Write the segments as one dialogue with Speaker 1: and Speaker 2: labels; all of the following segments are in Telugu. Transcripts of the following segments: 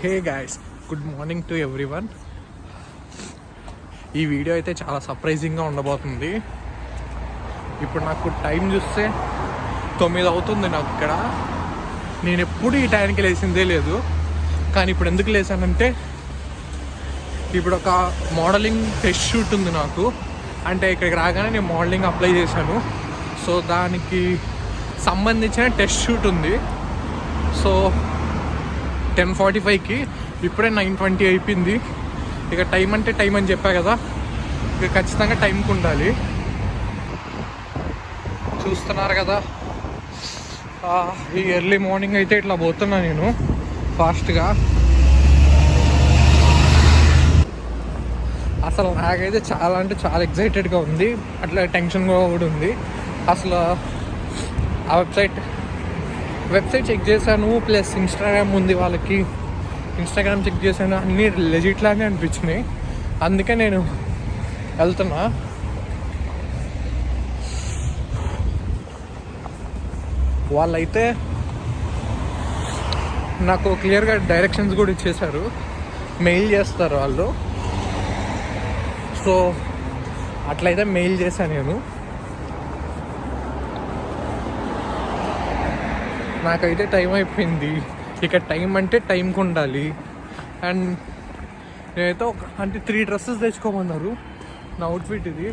Speaker 1: Hey guys, good morning to everyone. ఈ వీడియో అయితే చాలా సర్ప్రైజింగ్గా ఉండబోతుంది. ఇప్పుడు నాకు టైం చూస్తే 9 అవుతుంది. నాకు ఇక్కడ నేను ఎప్పుడు ఈ టైంకి లేచిందే లేదు. కానీ ఇప్పుడు ఎందుకు లేచానంటే ఇప్పుడు ఒక మోడలింగ్ టెస్ట్ షూట్ ఉంది నాకు. అంటే ఇక్కడికి రాగానే నేను మోడలింగ్ అప్లై చేశాను. సో దానికి సంబంధించిన టెస్ట్ షూట్ ఉంది. సో 10:45కి ఇప్పుడే 9:20 అయిపోయింది. ఇక టైం అంటే టైం అని చెప్పా కదా, ఇక ఖచ్చితంగా టైంకి ఉండాలి. చూస్తున్నారు కదా, ఈ ఎర్లీ మార్నింగ్ అయితే ఇట్లా పోతున్నా నేను ఫాస్ట్గా. అసలు నాకైతే చాలా అంటే చాలా ఎక్సైటెడ్గా ఉంది, అట్లా టెన్షన్గా కూడా ఉంది. అసలు ఆ వెబ్సైట్ చెక్ చేశాను, ప్లస్ ఇన్స్టాగ్రామ్ ఉంది వాళ్ళకి, ఇన్స్టాగ్రామ్ చెక్ చేశాను, అన్నీ లెజిట్ లాగే అనిపించినాయి. అందుకే నేను వెళ్తున్నా. వాళ్ళైతే నాకు క్లియర్గా డైరెక్షన్స్ కూడా ఇచ్చేశారు, మెయిల్ చేస్తారు వాళ్ళు. సో అట్లయితే మెయిల్ చేశాను నేను. నాకైతే టైం అయిపోయింది. ఇక టైం అంటే టైంకి ఉండాలి. అండ్ నేనైతే అంటే 3 డ్రెస్సెస్ తెచ్చుకోమన్నారు. నా అవుట్ఫిట్ ఇది.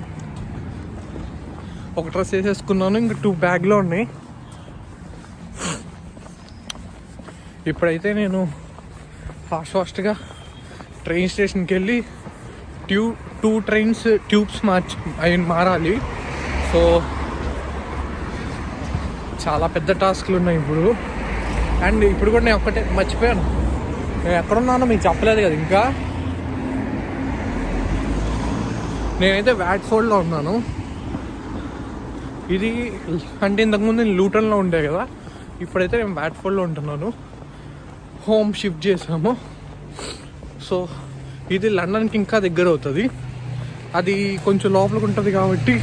Speaker 1: ఒక డ్రెస్ వేసేసుకున్నాను, ఇంకా 2 బ్యాగ్లో ఉన్నాయి. ఇప్పుడైతే నేను ఫాస్ట్గా ట్రైన్ స్టేషన్కి వెళ్ళి 2 ట్రైన్స్ ట్యూబ్స్ మారాలి. సో చాలా పెద్ద టాస్క్లు ఉన్నాయి ఇప్పుడు. అండ్ ఇప్పుడు కూడా నేను ఒక్కటే మర్చిపోయాను, నేను ఎక్కడున్నానో మీకు చెప్పలేదు కదా ఇంకా. నేనైతే వాట్ఫోర్డ్లో ఉన్నాను. ఇది అంటే ఇంతకుముందు నేను లూటన్లో ఉండే కదా, ఇప్పుడైతే నేను వాట్ఫోర్డ్లో ఉంటున్నాను. హోమ్ షిఫ్ట్ చేసాము. సో ఇది లండన్కి ఇంకా దగ్గర అవుతుంది. అది కొంచెం లోపలికి ఉంటుంది కాబట్టి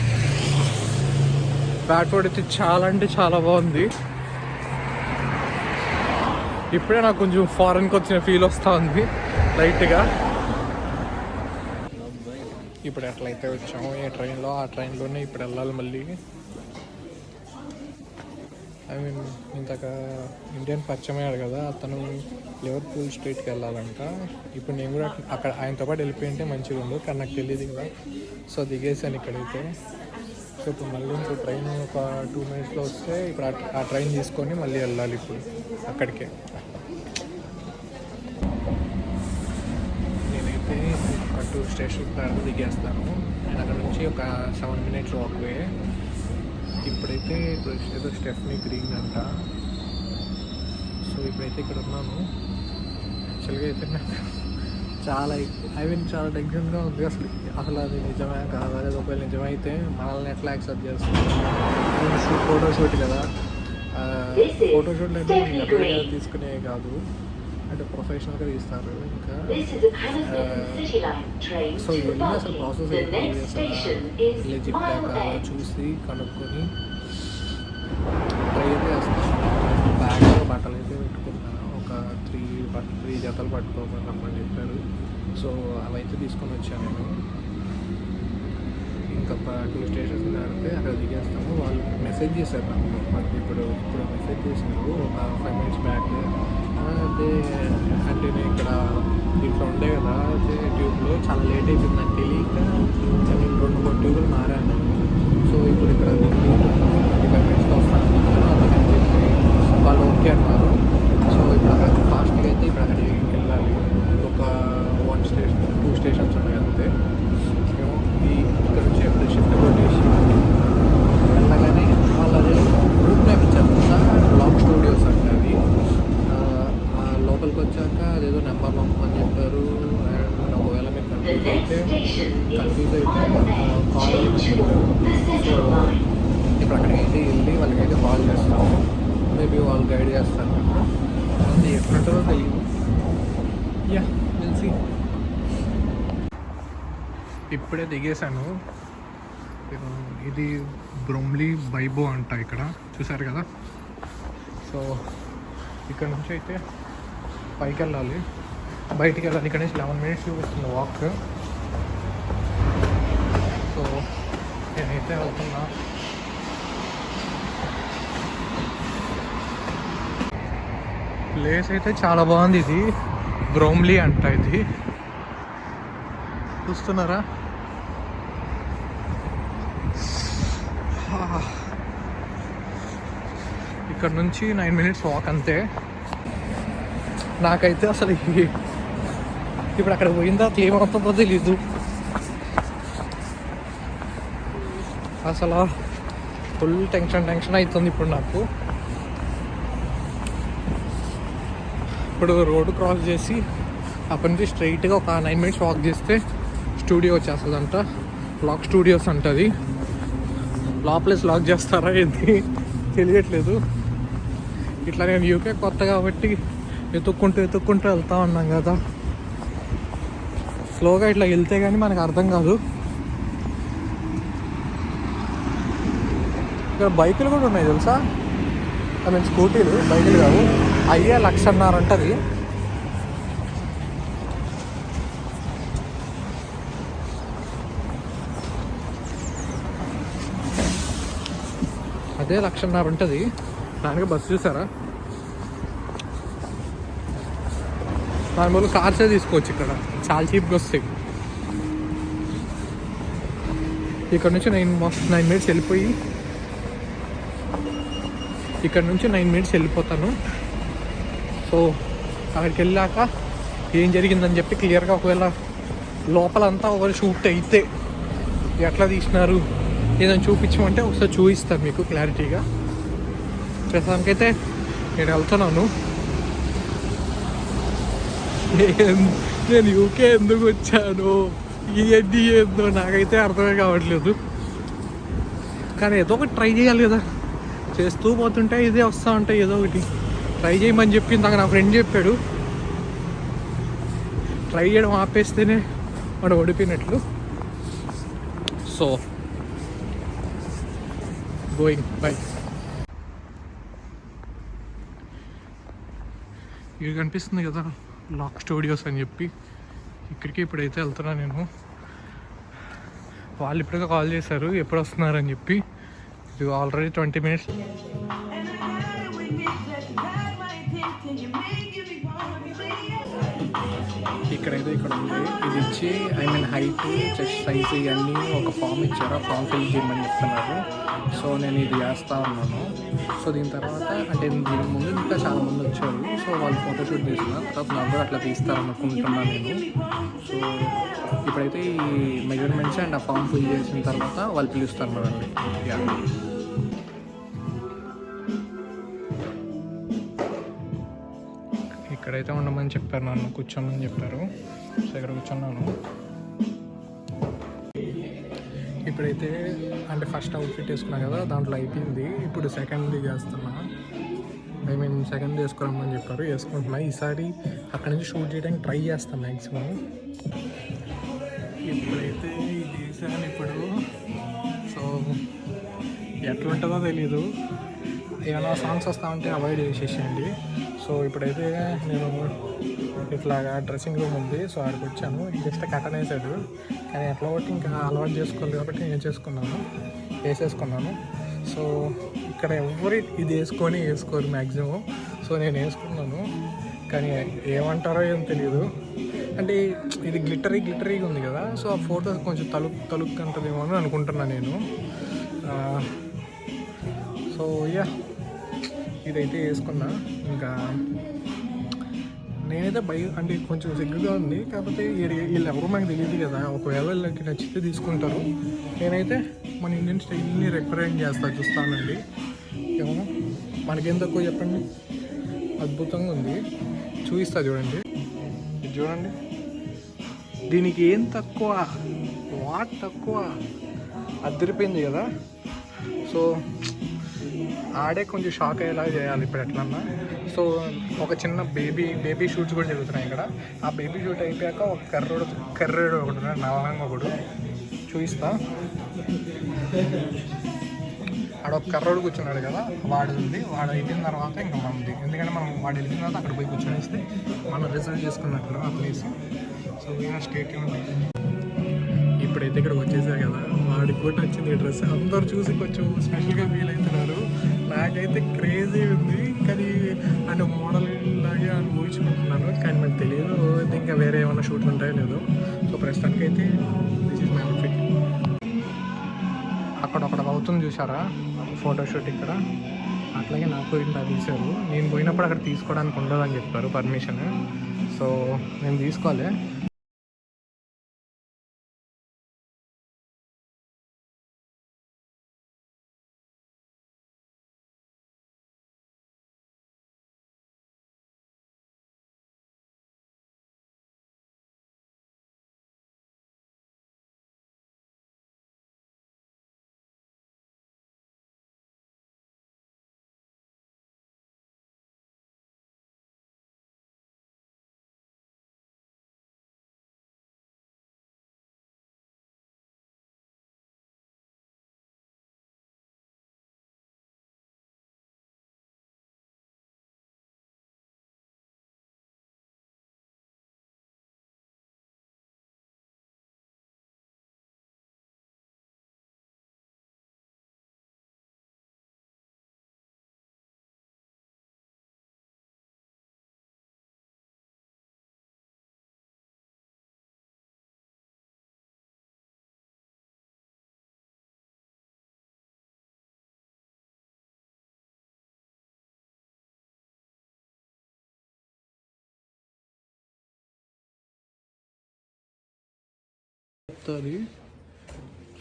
Speaker 1: వాట్ఫోర్డ్ అయితే చాలా అంటే చాలా బాగుంది. ఇప్పుడే నాకు కొంచెం ఫారెన్కి వచ్చిన ఫీల్ వస్తూ ఉంది లైట్గా. ఇప్పుడు ఎట్లయితే వచ్చాము ఈ ట్రైన్లో, ఆ ట్రైన్లోనే ఇప్పుడు వెళ్ళాలి మళ్ళీ. ఇంతక ఇండియన్ పరిచయం అయ్యాడు కదా, అతను లివర్పూల్ స్ట్రీట్కి వెళ్ళాలంట. ఇప్పుడు నేను కూడా అక్కడ ఆయనతో పాటు వెళ్ళిపోయింటే మంచిగా ఉండు, కానీ నాకు తెలియదు కదా. సో దిగేసాను ఇక్కడైతే. సో ఇప్పుడు మళ్ళీ ఇంకో ట్రైన్ ఒక 2 మినిట్స్లో వస్తే ఇప్పుడు ఆ ట్రైన్ తీసుకొని మళ్ళీ వెళ్ళాలి ఇప్పుడు అక్కడికే. నేనైతే ఒక 2 స్టేషన్ తర్వాత దిగేస్తాను. నేను అక్కడ నుంచి ఒక 7 మినిట్స్ వాక్వే. ఇప్పుడు ఏదో స్టెఫ్నీ గ్రీన్ అంట. సో ఇప్పుడైతే ఇక్కడ ఉన్నాను. యాక్చువల్గా అయితే నాకు చాలా చాలా టెన్షన్గా ఉంది. అసలు అది నిజమే కాదా, లేదా ఒకవేళ నిజమైతే మనల్ని ఎట్లా యాక్సెప్ట్ చేస్తుంది. ఫోటోషూట్ కదా, ఫోటోషూట్ అంటే ఎట్లా తీసుకునే కాదు, అంటే ప్రొఫెషనల్గా తీస్తారు. ఇంకా సో ఇవన్నీ అసలు ప్రాసెస్ లెజిట్ దాకా చూసి కనుక్కొని ట్రై అయితే చేస్తాను. బ్యాగ్లో బట్టలు అయితే పెట్టుకున్నాను. ఒక 3 జతలు పట్టుకోమని రమ్మని చెప్పారు. సో అవైతే తీసుకొని వచ్చాను నేను. ఇంకా 2 స్టేషన్స్ దాటితే అక్కడ దిగేస్తాము. వాళ్ళు మెసేజ్ చేశారు నాకు, మనకి ఇప్పుడు మెసేజ్ చేశారు ఒక 5 మినిట్స్ బ్యాక్. అదే అంటే నేను ఇక్కడ దీంట్లో ఉండే కదా, అయితే ట్యూబ్లో చాలా లేట్ అయిపోయింది నాకు తెలియక నేను 2-3 ట్యూబ్లు మారాను. సో ఇప్పుడు ఇక్కడ 25 మినిట్స్లో వస్తాను వాళ్ళు ఓకే అన్నారు. సో ఇప్పుడు అక్కడ ఫాస్ట్గా అయితే ఇప్పుడు అక్కడికి వెళ్ళాలి. ఒక 2 స్టేషన్స్ ఉన్నాయి అంతే. ఇక్కడ నుంచి ఎప్పుడు షిఫ్ట్ కొట్టేసి వెళ్ళగానే వాళ్ళది రూట్ మ్యాప్ ఇచ్చారు కదా, బ్లాగ్ స్టూడియోస్ అంటే అది. లోపలికి వచ్చాక అదేదో నెంబర్ పంపమని చెప్పారు. అండ్ ఒకవేళ మీరు కన్ఫ్యూజ్ అయితే కాల్ చెప్పారు. సో ఇప్పుడు అక్కడికైతే వెళ్ళి వాళ్ళకైతే కాల్ చేస్తాము. మేబీ వాళ్ళు గైడ్ చేస్తారు. అది ఎప్పుడుంటుందో తెలియదు. యా తెలిసి ఇప్పుడే దిగేశాను. ఇది బ్రోమ్లీ బైబో అంట, ఇక్కడ చూసారు కదా. సో ఇక్కడ నుంచి అయితే పైకి వెళ్ళాలి. బయటికి వెళ్ళాలి. ఇక్కడ నుంచి 11 minutes చూపిస్తుంది వాక్. సో నేనైతే వెళ్తున్నా. ప్లేస్ అయితే చాలా బాగుంది. ఇది బ్రోమ్లీ అంట. ఇది చూస్తున్నారా? ఇక్కడ నుంచి 9 minutes వాక్ అంతే. నాకైతే అసలు ఇప్పుడు అక్కడ పోయిన తర్వాత ఏమవుతుందో తెలీదు. అసలు ఫుల్ టెన్షన్ అవుతుంది ఇప్పుడు నాకు. ఇప్పుడు రోడ్డు క్రాస్ చేసి అప్పటి నుంచి స్ట్రైట్గా ఒక 9 minutes వాక్ చేస్తే స్టూడియో వచ్చేస్తుందంట. లాక్ స్టూడియోస్ అంటది. లోపలేసి లాక్ చేస్తారా ఏంటి తెలియట్లేదు. ఇట్లా నేను యూకే కొత్త కాబట్టి ఎత్తుక్కుంటూ వెళ్తా ఉన్నాం కదా. స్లోగా ఇట్లా వెళ్తే కానీ మనకు అర్థం కాదు. ఇక్కడ బైకులు కూడా ఉన్నాయి తెలుసా. ఐ మీన్ స్కూటీలు, బైకులు కావు. అయ్యే 1,50,000 అంటది. అదే 1,50,000 ఉంటుంది. దానికి బస్సు చూసారా? దాని వల్ల కార్సే తీసుకోవచ్చు. ఇక్కడ చాలా చీప్గా వస్తాయి. ఇక్కడ నుంచి 9 minutes వెళ్ళిపోయి ఇక్కడ నుంచి 9 minutes వెళ్ళిపోతాను. సో అక్కడికి వెళ్ళాక ఏం జరిగిందని చెప్పి క్లియర్గా, ఒకవేళ లోపలంతా ఒకవేళ షూట్ అయితే ఎట్లా తీసినారు ఏదైనా చూపించమంటే ఒకసారి చూపిస్తాను మీకు క్లారిటీగా. ప్రస్తుతానికైతే నేను వెళ్తున్నాను. నేను యూకే ఎందుకు వచ్చాను, ఇవన్నీ ఏందో నాకైతే అర్థమే కావట్లేదు. కానీ ఏదో ఒకటి ట్రై చేయాలి కదా. చేస్తూ పోతుంటే ఇదే వస్తూ ఉంటాయి. ఏదో ఒకటి ట్రై చేయమని చెప్పి ఇందాక నా ఫ్రెండ్ చెప్పాడు. ట్రై చేయడం ఆపేస్తేనే వాడు ఓడిపోయినట్లు. So going by. ఇది కనిపిస్తుంది కదా లాక్ స్టూడియోస్ అని చెప్పి. ఇక్కడికి ఇప్పుడైతే వెళ్తున్నా నేను. వాళ్ళు ఇప్పటికే కాల్ చేశారు ఎప్పుడు వస్తున్నారని చెప్పి. ఇది ఆల్రెడీ 20 minutes. ఇక్కడైతే ఇక్కడ ఉంది. ఇది ఇచ్చి I mean height, chest size ఇవన్నీ ఒక ఫామ్ ఇచ్చారు. ఆ ఫామ్ ఫిల్ చేయమని చెప్తున్నారు. సో నేను ఇది చేస్తూ ఉన్నాను. సో దీని తర్వాత అంటే దీని ముందు ఇంకా చాలా మంది వచ్చారు. సో వాళ్ళు ఫోటోషూట్ చేస్తున్నారు. తర్వాత నాకు కూడా అట్లా తీస్తారనుకుంటున్నాను నేను. సో ఇప్పుడైతే ఈ మెజర్మెంట్స్ అండ్ ఆ ఫామ్ ఫిల్ చేసిన తర్వాత వాళ్ళు పిలుస్తారు మనల్ని. ఇక్కడైతే ఉండమని చెప్పారు, నన్ను కూర్చోమని చెప్పారు. సో ఇక్కడ కూర్చున్నాను. ఇప్పుడైతే అంటే ఫస్ట్ అవుట్ఫిట్ వేసుకున్నా కదా, దాంట్లో అయిపోయింది. ఇప్పుడు సెకండ్ చేస్తున్నా. ఐ మీన్ సెకండ్ వేసుకోరమ్మని చెప్పారు, వేసుకుంటున్నా. ఈసారి అక్కడ నుంచి షూట్ చేయడానికి ట్రై చేస్తాను మ్యాక్సిమం. ఇప్పుడైతే ఇది చేశాను. ఇప్పుడు సో ఎట్లుంటుందో తెలీదు. ఏమైనా సాంగ్స్ వస్తా ఉంటే అవాయిడ్ చేసేసేయండి. సో ఇప్పుడైతే నేను ఇట్లాగా డ్రెస్సింగ్ రూమ్ ఉంది. సో ఆడికి వచ్చాను. జస్ట్ కటన్ వేసాడు, కానీ ఎట్లా ఒకటి ఇంకా అలవాటు చేసుకోవాలి కాబట్టి నేను వేసేసుకున్నాను. సో ఇక్కడ ఎవరు ఇది వేసుకోరు మ్యాక్సిమం. సో నేను వేసుకున్నాను, కానీ ఏమంటారో ఏం తెలియదు. అంటే ఇది గ్లిటరీగా ఉంది కదా. సో ఆ ఫోటోస్ కొంచెం తలుక్ అంటుందేమో అని అనుకుంటున్నాను నేను. సో ఇదైతే వేసుకున్నా. ఇంకా నేనైతే అంటే కొంచెం సిగ్గుగా ఉంది. కాకపోతే వీళ్ళు ఎవరు మనకు తెలియదు కదా. ఒకవేళ వీళ్ళకి నచ్చితే తీసుకుంటారు. నేనైతే మన ఇండియన్ స్టైల్ని రిప్రజెంట్ చూస్తానండి. ఏమో మనకేం తక్కువ చెప్పండి. అద్భుతంగా ఉంది. చూపిస్తా చూడండి. ఇది చూడండి. దీనికి ఏం తక్కువ, వాట్ తక్కువ, అదిరిపోయింది కదా. సో ఆడే కొంచెం షాక్ అయ్యేలా చేయాలి ఇప్పుడు ఎట్లన్నా. సో ఒక చిన్న బేబీ షూట్స్ కూడా జరుగుతున్నాయి ఇక్కడ. ఆ బేబీ షూట్ అయిపోయాక ఒక కర్రోడు ఒకడు నల్లంగా ఒకడు చూపిస్తా. ఆడొక కర్రోడు కూర్చున్నాడు కదా, వాడు ఉంది. వాడు అయిపోయిన తర్వాత ఇంకా మనది, ఎందుకంటే మనం వాడు వెళ్ళిన తర్వాత అక్కడ పోయి కూర్చొనేస్తే మనం రిజర్వ్ చేసుకున్నట్లు ఆ ప్లేస్. సో స్టేట్ ఇప్పుడైతే ఇక్కడికి వచ్చేసారు కదా, వాడికి కూడా నచ్చింది ఈ డ్రెస్. అందరు చూసి కొంచెం స్పెషల్గా ఫీల్ అవుతున్నారు. నాకైతే క్రేజీ ఉంది, కానీ అంటే మోడల్ లాగే ఊహించుకుంటున్నాను, కానీ నాకు తెలియదు ఇంకా వేరే ఏమైనా షూట్లు ఉంటాయో లేదో. సో ప్రస్తుతానికి అయితే దిస్ ఈజ్ మై అవుట్ఫిట్. అక్కడ అవుతుంది చూసారా ఫోటోషూట్ ఇక్కడ, అట్లాగే నాకు ఇంత తీశారు. నేను పోయినప్పుడు అక్కడ తీసుకోవడానికి ఉండదని చెప్పారు పర్మిషన్, సో నేను తీసుకోవాలి.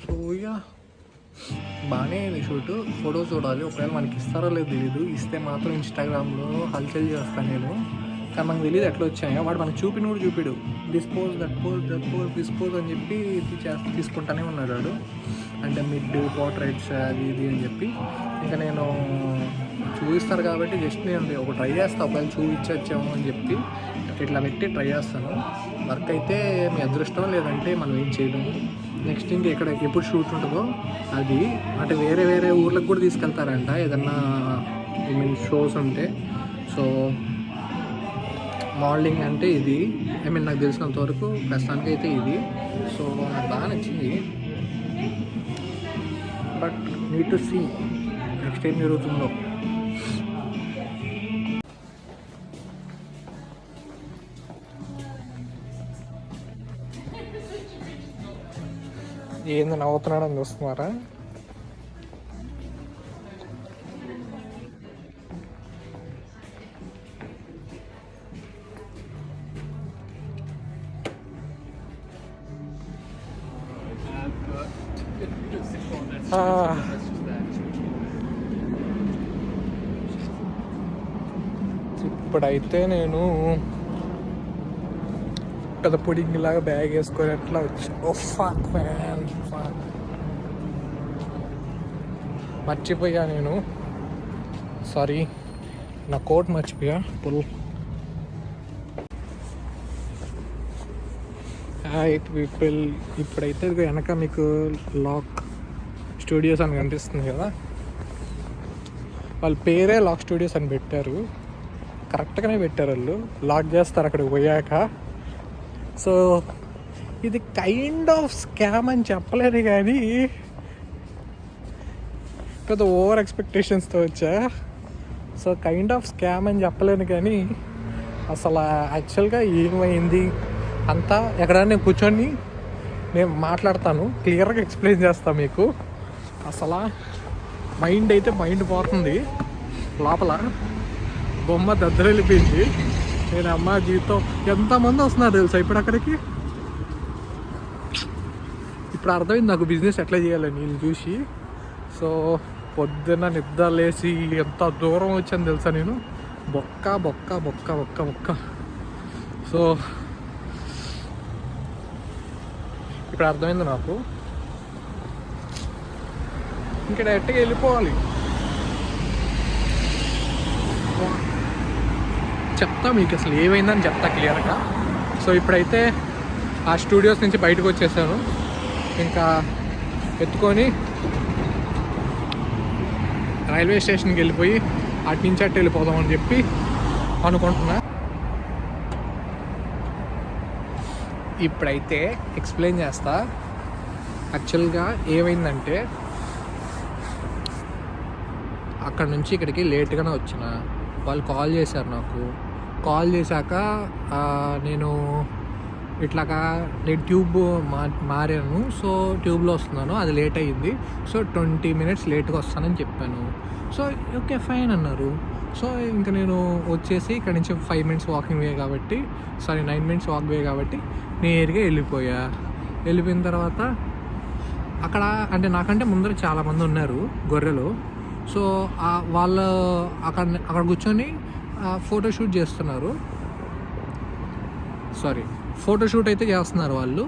Speaker 1: సో ఇక బాగానే అయింది షూట్. ఫోటో చూడాలి, ఒకవేళ మనకి ఇస్తారో లేదు తెలియదు. ఇస్తే మాత్రం ఇన్స్టాగ్రామ్లో హల్చల్ చేస్తాను నేను, కానీ మనకు తెలియదు ఎట్లా వచ్చాయో. వాడు మనకు చూపిన కూడా చూపిడు, డిస్పోజ్ దట్ పోజ్ డిస్పోజ్ అని చెప్పి తీసుకుంటానే ఉన్నాడు వాడు. అంటే మిడ్ పోర్ట్రైట్స్ అది ఇది అని చెప్పి. ఇంకా నేను చూపిస్తారు కాబట్టి జస్ట్ నేను ఒక ట్రై చేస్తాను, ఒకవేళ చూపించచ్చాము అని చెప్పి ఇట్లా పెట్టి ట్రై చేస్తాను. వర్క్ అయితే మీ అదృష్టం, లేదంటే మనం ఏం చేయలేము. నెక్స్ట్ ఇంకా ఇక్కడ ఎప్పుడు షూట్ ఉంటుందో అది, అంటే వేరే వేరే ఊర్లకు కూడా తీసుకెళ్తారంట ఏదన్నా షోస్ ఉంటే. సో మోడలింగ్ అంటే ఇది, నాకు తెలిసినంత వరకు ప్రస్తుతానికి అయితే ఇది. సో నాకు బాగా నచ్చింది, but need to see next ఏం జరుగుతుందో. ఏంది నవ్వుతున్నాడని చూస్తున్నారా? ఇప్పుడైతే నేను పెద్ద పుడింగ్ లాగా బ్యాగ్ వేసుకొని అట్లా వచ్చి మర్చిపోయా నేను, సారీ నా కోట్ మర్చిపోయా పుల్. పీపుల్, ఇప్పుడైతే వెనక మీకు లాక్ స్టూడియోస్ అని కనిపిస్తుంది కదా, వాళ్ళ పేరే లాక్ స్టూడియోస్ అని పెట్టారు. కరెక్ట్గానే పెట్టారు వాళ్ళు, లాక్ చేస్తారు అక్కడికి పోయాక. సో ఇది కైండ్ ఆఫ్ స్కామ్ అని చెప్పలేను, కానీ పెద్ద ఓవర్ ఎక్స్పెక్టేషన్స్తో వచ్చా. సో కైండ్ ఆఫ్ స్కామ్ అని చెప్పలేను, కానీ అసలు యాక్చువల్గా ఏమైంది అంతా ఎక్కడైనా నేను కూర్చొని నేను మాట్లాడతాను, క్లియర్గా ఎక్స్ప్లెయిన్ చేస్తాను మీకు. అసలు మైండ్ పోతుంది, లోపల బొమ్మ దద్దరెళ్ళిపోయింది. నేను అమ్మ జీవితం ఎంతమంది వస్తున్నారు తెలుసా ఇప్పుడు అక్కడికి. ఇప్పుడు అర్థమైంది నాకు బిజినెస్ ఎట్లా చేయాలని వీళ్ళు చూసి. సో పొద్దున్న నిద్ర లేచి ఎంత దూరం వచ్చాను తెలుసా నేను, బొక్క బొక్క బొక్క బొక్క బొక్క. సో ఇప్పుడు అర్థమైంది నాకు, ఇంకా డైరెక్ట్గా వెళ్ళిపోవాలి. చెప్తా మీకు అసలు ఏమైందని చెప్తా క్లియర్గా. సో ఇప్పుడైతే ఆ స్టూడియోస్ నుంచి బయటకు వచ్చేసాను, ఇంకా ఎత్తుకొని రైల్వే స్టేషన్కి వెళ్ళిపోయి అటు నుంచి అటు వెళ్ళిపోదామని చెప్పి అనుకుంటున్నా. ఇప్పుడైతే ఎక్స్ప్లెయిన్ చేస్తా. యాక్చువల్గా ఏమైందంటే అక్కడ నుంచి ఇక్కడికి లేట్గానే వచ్చిన. వాళ్ళు కాల్ చేశారు నాకు. కాల్ చేశాక నేను ఇట్లాగా నేను ట్యూబ్ మారాను. సో ట్యూబ్లో వస్తున్నాను, అది లేట్ అయ్యింది. సో 20 minutes లేట్గా వస్తానని చెప్పాను. సో ఓకే ఫైన్ అన్నారు. సో ఇంకా నేను వచ్చేసి ఇక్కడ నుంచి 5 minutes వాకింగ్ వే కాబట్టి 9 minutes వాక్ వే కాబట్టి నేరుగా వెళ్ళిపోయిన తర్వాత అక్కడ అంటే నాకంటే ముందర చాలామంది ఉన్నారు గొర్రెలు. సో వాళ్ళు అక్కడ కూర్చొని ఫోటోషూట్ చేస్తున్నారు. ఫోటోషూట్ అయితే చేస్తున్నారు వాళ్ళు.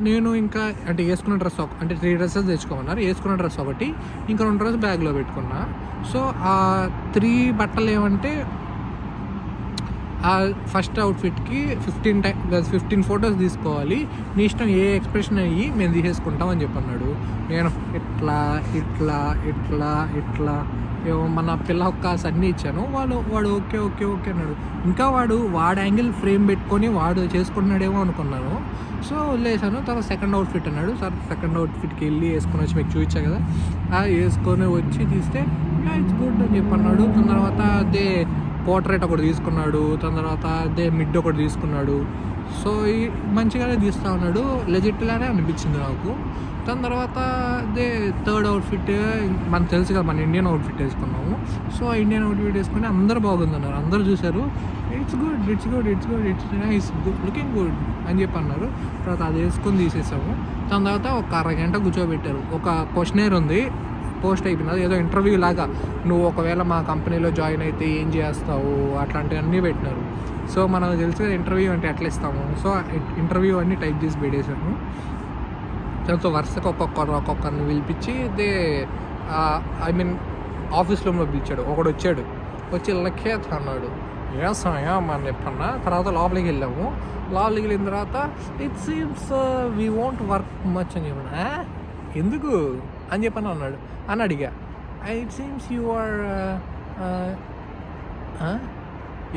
Speaker 1: నేను ఇంకా అంటే వేసుకున్న డ్రెస్ అంటే 3 dresses తెచ్చుకోమన్నారు. వేసుకున్న డ్రెస్ ఒకటి, ఇంకా 2 డ్రెస్ బ్యాగ్లో పెట్టుకున్నా. సో ఆ 3 బట్టలు ఏమంటే ఫస్ట్ అవుట్ఫిట్కి 15 ఫొటోస్ తీసుకోవాలి, నీ ఇష్టం ఏ ఎక్స్ప్రెషన్ అయ్యి మేము తీసేసుకుంటాం అని చెప్పన్నాడు. నేను ఇట్లా ఇట్లా ఇట్లా ఇట్లా మన పిల్ల ఒక్కస్ అన్నీ ఇచ్చాను. వాడు ఓకే ఓకే ఓకే అన్నాడు. ఇంకా వాడు యాంగిల్ ఫ్రేమ్ పెట్టుకొని వాడు చేసుకుంటున్నాడేమో అనుకున్నాను. సో వదిలేసాను. తర్వాత సెకండ్ అవుట్ఫిట్ అన్నాడు. సార్ సెకండ్ అవుట్ఫిట్కి వెళ్ళి వేసుకొని వచ్చి మీకు చూపించా కదా, వేసుకొని వచ్చి తీస్తే ఇట్స్ గుడ్ అని చెప్పన్నాడు. దాని తర్వాత అదే పోర్ట్రేట్ ఒకటి తీసుకున్నాడు. దాని తర్వాత అదే మిడ్ ఒకటి తీసుకున్నాడు. సో మంచిగానే తీస్తూ ఉన్నాడు, లెజిట్లానే అనిపించింది నాకు. దాని తర్వాత అదే థర్డ్ అవుట్ఫిట్ మనకు తెలుసు కదా, మన ఇండియన్ అవుట్ఫిట్ వేసుకున్నాము. సో ఆ ఇండియన్ అవుట్ఫిట్ వేసుకుని అందరూ బాగుందన్నారు, అందరూ చూశారు. ఇట్స్ గుడ్ లుకింగ్ గుడ్ అని చెప్పి అన్నారు. తర్వాత అది వేసుకొని తీసేసాము. దాని తర్వాత ఒక అరగంట కూర్చోబెట్టారు. ఒక క్వశ్చనర్ ఉంది, పోస్ట్ అయిపోయినది, ఏదో ఇంటర్వ్యూ లాగా. నువ్వు ఒకవేళ మా కంపెనీలో జాయిన్ అయితే ఏం చేస్తావు అట్లాంటివన్నీ పెట్టినారు. సో మనకు తెలుసు కదా ఇంటర్వ్యూ అంటే ఎట్లా ఇస్తాము. సో ఇంటర్వ్యూ అన్నీ టైప్ చేసి పెట్టేశాను. దాంతో వరుసగా ఒక్కొక్కరిని పిలిపించి ఐ మీన్ ఆఫీస్ రూమ్లో పిలిచాడు. ఒకడు వచ్చి లక్ష్యత అన్నాడు. ఏసాయా మన చెప్పన్నా. తర్వాత లోపలికి వెళ్ళాము. లోపలికి వెళ్ళిన తర్వాత it seems we won't work much అని చెప్పాను. ఎందుకు అని చెప్పని అన్నాడు అని అడిగా. It seems you are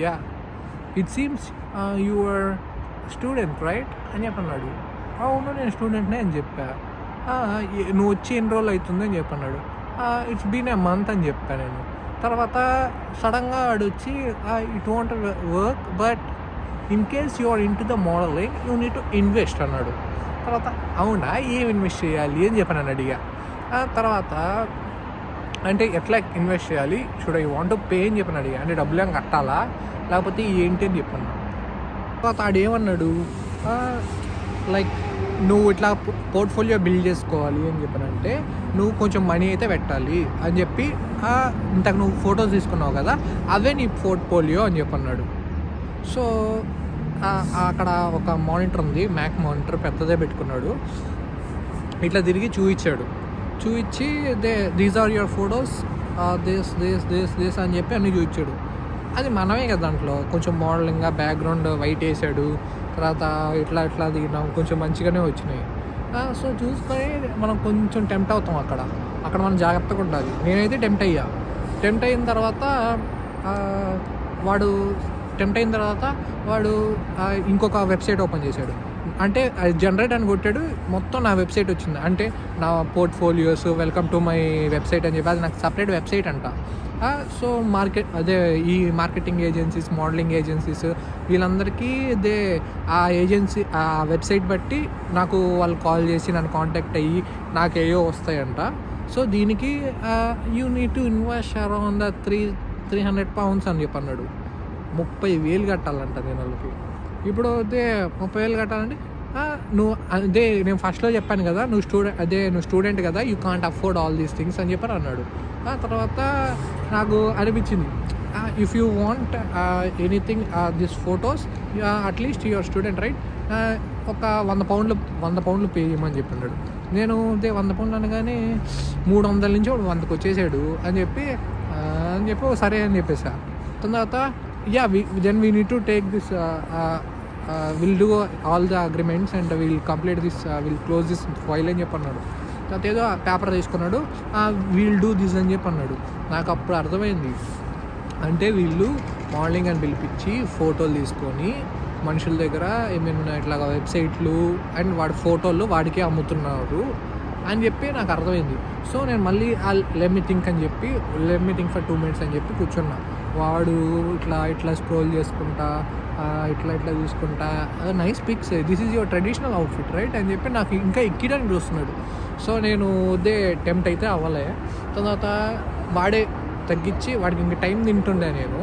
Speaker 1: ya it seems you are student right అని చెప్పన్నాడు. అవును నేను స్టూడెంట్నే అని చెప్పా. నువ్వు వచ్చి ఎన్ని రోజులు అవుతుంది అని చెప్పన్నాడు. ఇట్స్ బీన్ ఏ మంత్ అని చెప్పా నేను. తర్వాత సడన్గా వాడు వచ్చి it want work but in case you are into the modelling you need to invest అన్నాడు. తర్వాత అవునా ఏం ఇన్వెస్ట్ చేయాలి అని చెప్పాను నన్ను అడిగా. తర్వాత అంటే ఎట్లా ఇన్వెస్ట్ చేయాలి, should I want to pay అని చెప్పాను అడిగా. అంటే డబ్బులు ఏం కట్టాలా లేకపోతే ఏంటి అని చెప్పాను. తర్వాత ఆడేమన్నాడు, లైక్ నువ్వు ఇట్లా పోర్ట్ఫోలియో బిల్డ్ చేసుకోవాలి అని చెప్పానంటే నువ్వు కొంచెం మనీ అయితే పెట్టాలి అని చెప్పి, ఇంతకు నువ్వు ఫొటోస్ తీసుకున్నావు కదా అవే నీ పోర్ట్ఫోలియో అని చెప్పన్నాడు. సో అక్కడ ఒక మానిటర్ ఉంది, మ్యాక్ మానిటర్ పెద్దదే పెట్టుకున్నాడు. ఇట్లా తిరిగి చూపించి these are your photos this అని చెప్పి అన్నీ చూపించాడు. అది మనమే కదా, దాంట్లో కొంచెం మోడలింగ్గా బ్యాక్గ్రౌండ్ వైట్ వేసాడు. తర్వాత ఇట్లా దిగినాం, కొంచెం మంచిగానే వచ్చినాయి. సో చూసుకొని మనం కొంచెం టెంప్ట్ అవుతాం. అక్కడ మనం జాగ్రత్తగా ఉండాలి. నేనైతే టెంప్ట్ అయిన తర్వాత వాడు ఇంకొక వెబ్సైట్ ఓపెన్ చేశాడు. అంటే అది జనరేట్ అని కొట్టాడు, మొత్తం నా వెబ్సైట్ వచ్చింది. అంటే నా portfolios welcome to my website అని చెప్పి అది నాకు సపరేట్ వెబ్సైట్ అంట. సో ఈ మార్కెటింగ్ ఏజెన్సీస్, మోడలింగ్ ఏజెన్సీస్ వీళ్ళందరికీ ఆ వెబ్సైట్ బట్టి నాకు వాళ్ళు కాల్ చేసి నన్ను కాంటాక్ట్ అయ్యి నాకు ఏవో వస్తాయంట. సో దీనికి you need to invest around 300 pounds అని చెప్పి అన్నాడు. 30,000 కట్టాలంట నేను వాళ్ళకి. ఇప్పుడు 30,000 కట్టాలంటే నేను ఫస్ట్లో చెప్పాను కదా, నువ్వు స్టూడెంట్ కదా, you can't afford all these things అని చెప్పని అన్నాడు. తర్వాత నాకు అనిపించింది, if you want anything this photos at least your student right, ఒక 100 pounds పే చేయమని చెప్పన్నాడు. నేను 100 pounds అనగానే 300 నుంచి 100కి వచ్చేసాడు అని చెప్పి సరే అని చెప్పేసా. తర్వాత then we need to take this we'll do all the agreements and we'll complete this we'll close this file అని చెప్పన్నాడు. తర్వాత ఏదో పేపర్ తీసుకున్నాడు, వీల్ డూ దిస్ అని చెప్పి అన్నాడు. నాకు అప్పుడు అర్థమైంది, అంటే వీళ్ళు మోడలింగ్ అని పిలిపించి ఫోటోలు తీసుకొని మనుషుల దగ్గర ఏమైనా ఇట్లాగా వెబ్సైట్లు అండ్ వాడి ఫోటోలు వాడికే అమ్ముతున్నారు అని చెప్పి నాకు అర్థమైంది. సో నేను మళ్ళీ let me think for 2 minutes అని చెప్పి కూర్చున్నా. వాడు ఇట్లా స్క్రోల్ చేసుకుంటా ఇట్లా చూసుకుంటా nice pics, this is your traditional outfit right అని చెప్పి నాకు ఇంకా ఎక్కిడానికి చూస్తున్నాడు. సో నేను టెంప్ట్ అయితే అవ్వలే. తర్వాత వాడే తగ్గించి, వాడికి ఇంకా టైం తింటుండే నేను.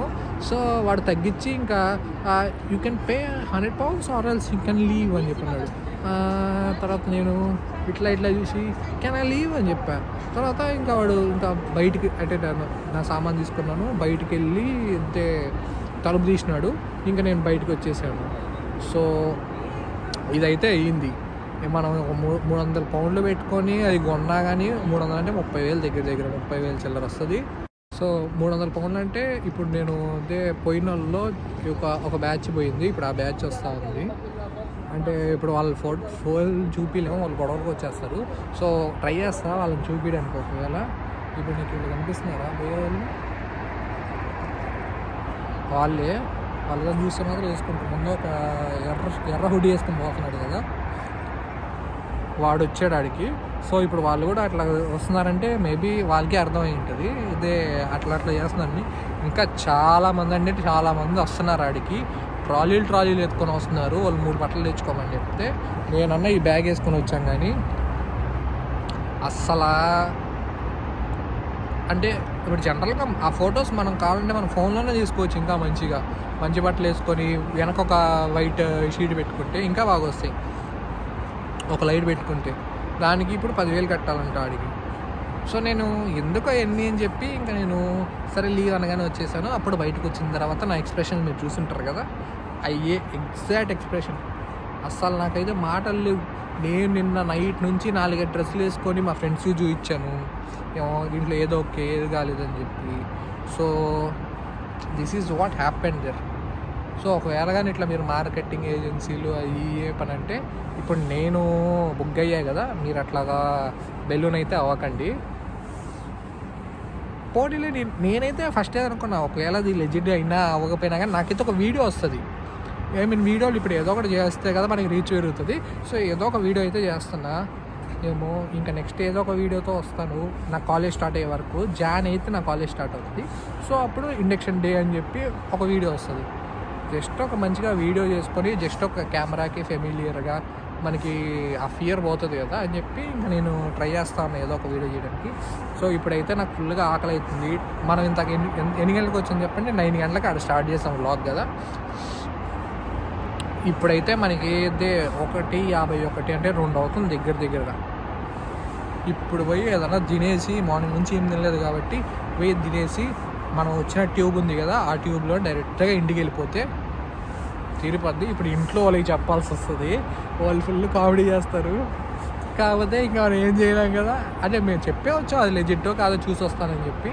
Speaker 1: సో వాడు తగ్గించి ఇంకా you can pay £100 or else you can leave అని చెప్పినాడు. తర్వాత నేను ఇట్లా చూసి కెన్ ఐ లీవ్ అని చెప్పాను. తర్వాత ఇంకా వాడు ఇంకా బయటికి అంటే నా సామాన్ తీసుకున్నాను, బయటికి వెళ్ళి తలుపు తీసినాడు. ఇంకా నేను బయటకు వచ్చేసాను. సో ఇదైతే అయ్యింది. మనం ఒక £300 పెట్టుకొని అది కొన్నా కానీ 300 అంటే 30,000 దగ్గర 30,000 చిల్లర వస్తుంది. సో £300 అంటే ఇప్పుడు నేను పోయిన వాళ్ళలో ఒక బ్యాచ్ పోయింది, ఇప్పుడు ఆ బ్యాచ్ వస్తూ ఉంది. అంటే ఇప్పుడు వాళ్ళు ఫోన్ చూపిలేమో, వాళ్ళు గొడవలకు వచ్చేస్తారు. సో ట్రై చేస్తా వాళ్ళని చూపించడానికి. ఒకవేళ ఇప్పుడు నీకు ఇక్కడ కనిపిస్తున్నారా పోయే వాళ్ళని చూస్తే మాత్రం వేసుకుంటారు. ముందు ఒక ఎర్ర హుడీ వేసుకొని పోతున్నాడు కదా, వాడు వచ్చాడు ఆడికి. సో ఇప్పుడు వాళ్ళు కూడా అట్లా వస్తున్నారంటే మేబీ వాళ్ళకి అర్థమై ఉంటుంది అట్లా చేస్తున్నారని. ఇంకా చాలామంది వస్తున్నారు ఆడికి, ట్రాలీలు ఎత్తుకొని వస్తున్నారు. వాళ్ళు 3 బట్టలు తెచ్చుకోమని చెప్తే నేనన్నా ఈ బ్యాగ్ వేసుకొని వచ్చాను. కానీ అస్సలు అంటే ఇప్పుడు జనరల్గా ఆ ఫొటోస్ మనం కావాలంటే మన ఫోన్లోనే తీసుకోవచ్చు. ఇంకా మంచి బట్టలు వేసుకొని వెనక ఒక వైట్ షీట్ పెట్టుకుంటే ఇంకా బాగా వస్తాయి. ఒక లైట్ పెట్టుకుంటే దానికి ఇప్పుడు 10,000 కట్టాలంట ఆడికి. సో నేను ఎందుకో ఎన్ని అని చెప్పి ఇంకా నేను సరే లీవ్ అనగానే వచ్చేసాను. అప్పుడు బయటకు వచ్చిన తర్వాత నా ఎక్స్ప్రెషన్ మీరు చూసుంటారు కదా, ఎగ్జాక్ట్ ఎక్స్ప్రెషన్. అస్సలు నాకైతే మాటలు లేవు. నేను నిన్న నైట్ నుంచి 4 డ్రెస్సులు వేసుకొని మా ఫ్రెండ్స్కి చూపించాను, దీంట్లో ఏది కాలేదని చెప్పి. So this is what happened there. So ఒకవేళ కానీ ఇట్లా మీరు మార్కెటింగ్ ఏజెన్సీలు అవి ఏ పని అంటే ఇప్పుడు నేను బుక్ అయ్యా కదా, మీరు అట్లాగా బెలూన్ అయితే అవ్వకండి. పోటీలే నేనైతే ఫస్ట్ అనుకున్నా, ఒకవేళ అది లెజిట్ అయినా అవ్వకపోయినా కానీ నాకైతే ఒక వీడియో వస్తుంది. వీడియోలు ఇప్పుడు ఏదో ఒకటి చేస్తే కదా మనకి రీచ్ పెరుగుతుంది. సో ఏదో ఒక వీడియో అయితే చేస్తున్నా ఏమో, ఇంకా నెక్స్ట్ ఏదో ఒక వీడియోతో వస్తాను. నా కాలేజ్ స్టార్ట్ అయ్యే వరకు Jan 8th నా కాలేజ్ స్టార్ట్ అవుతుంది. సో అప్పుడు ఇండక్షన్ డే అని చెప్పి ఒక వీడియో వస్తుంది. జస్ట్ ఒక మంచిగా వీడియో చేసుకొని జస్ట్ ఒక కెమెరాకి ఫెమిలియర్గా మనకి ఆ ఫియర్ పోతుంది కదా అని చెప్పి ఇంకా నేను ట్రై చేస్తాను ఏదో ఒక వీడియో చేయడానికి. సో ఇప్పుడైతే నాకు ఫుల్గా ఆకలి అవుతుంది. మనం ఇంతకు ఎన్ని గంటలకు వచ్చాను చెప్పండి, 9 గంటలకు అక్కడ స్టార్ట్ చేసాం వ్లాగ్ కదా. ఇప్పుడైతే మనకి 1:51 అంటే 2 అవుతుంది దగ్గరగా. ఇప్పుడు పోయి ఏదైనా తినేసి, మార్నింగ్ నుంచి ఏం తినలేదు కాబట్టి పోయి తినేసి మనం వచ్చిన ట్యూబ్ ఉంది కదా, ఆ ట్యూబ్లో డైరెక్ట్గా ఇంటికి వెళ్ళిపోతే తీరిపోద్ది. ఇప్పుడు ఇంట్లో వాళ్ళకి చెప్పాల్సి వస్తుంది, వాళ్ళు ఫుల్ కామెడీ చేస్తారు. కాకపోతే ఇంకా మనం ఏం చేయలేం కదా, అంటే మేము చెప్పే వచ్చాం అది లెజిట్టో కాదో చూసి వస్తానని చెప్పి.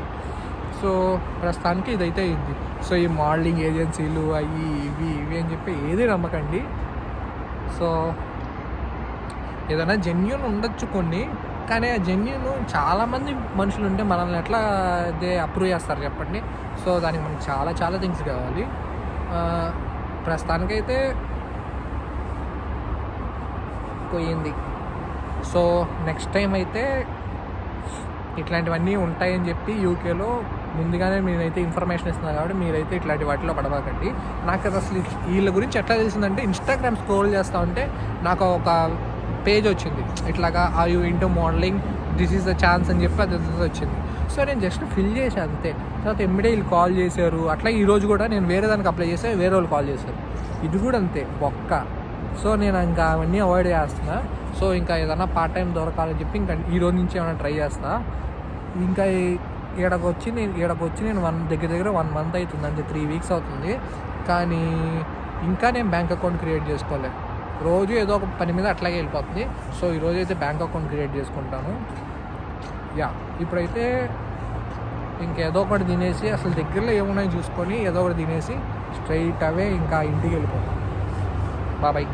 Speaker 1: సో ప్రస్తుతానికి ఇదైతే అయింది. సో ఈ మోడలింగ్ ఏజెన్సీలు అవి ఇవి అని చెప్పి ఏది నమ్మకండి. సో ఏదైనా జెన్యూన్ ఉండొచ్చు కొన్ని, కానీ ఆ జెన్యూన్ చాలామంది మనుషులు ఉంటే మనల్ని ఎట్లా అప్రూవ్ చేస్తారు చెప్పండి. సో దానికి మనకి చాలా థింగ్స్ కావాలి. ప్రస్తుతానికైతే పోయింది. సో నెక్స్ట్ టైం అయితే ఇట్లాంటివన్నీ ఉంటాయని చెప్పి యూకేలో ముందుగానే మీరైతే ఇన్ఫర్మేషన్ ఇస్తున్నారు కాబట్టి మీరైతే ఇట్లాంటి వాటిలో పడవకండి. నాకు అసలు వీళ్ళ గురించి ఎట్లా తెలిసిందంటే ఇన్స్టాగ్రామ్ స్క్రోల్ చేస్తూ ఉంటే నాకు ఒక పేజ్ వచ్చింది, ఇట్లాగా are you into modelling, this is the chance అని చెప్పి అది వచ్చింది. సో నేను జస్ట్ ఫిల్ చేశాను అంతే. తర్వాత ఎమ్మడే వీళ్ళు కాల్ చేశారు. అట్లా ఈరోజు కూడా నేను వేరే దానికి అప్లై చేస్తే వేరే వాళ్ళు కాల్ చేశారు. ఇది కూడా అంతే బొక్క. సో నేను ఇంకా అవన్నీ అవాయిడ్ చేస్తున్నా. సో ఇంకా ఏదైనా పార్ట్ టైం దొరకాలని చెప్పి ఇంకా ఈ రోజు నుంచి ఏమైనా ట్రై చేస్తా. ఇంకా ఈడకు వచ్చి నేను దగ్గర 1 month అవుతుంది, అంటే 3 weeks అవుతుంది. కానీ ఇంకా నేను బ్యాంక్ అకౌంట్ క్రియేట్ చేసుకోలే. రోజు ఏదో ఒక పని మీద అట్లాగే వెళ్ళిపోతుంది. సో ఈరోజు అయితే బ్యాంక్ అకౌంట్ క్రియేట్ చేసుకుంటాను. ఇప్పుడైతే ఇంకేదో ఒకటి తినేసి, అసలు దగ్గరలో ఏమున్నాయో చూసుకొని ఏదో ఒకటి తినేసి స్ట్రైట్ అవే ఇంకా ఇంటికి వెళ్ళిపోతాను. బాయ్.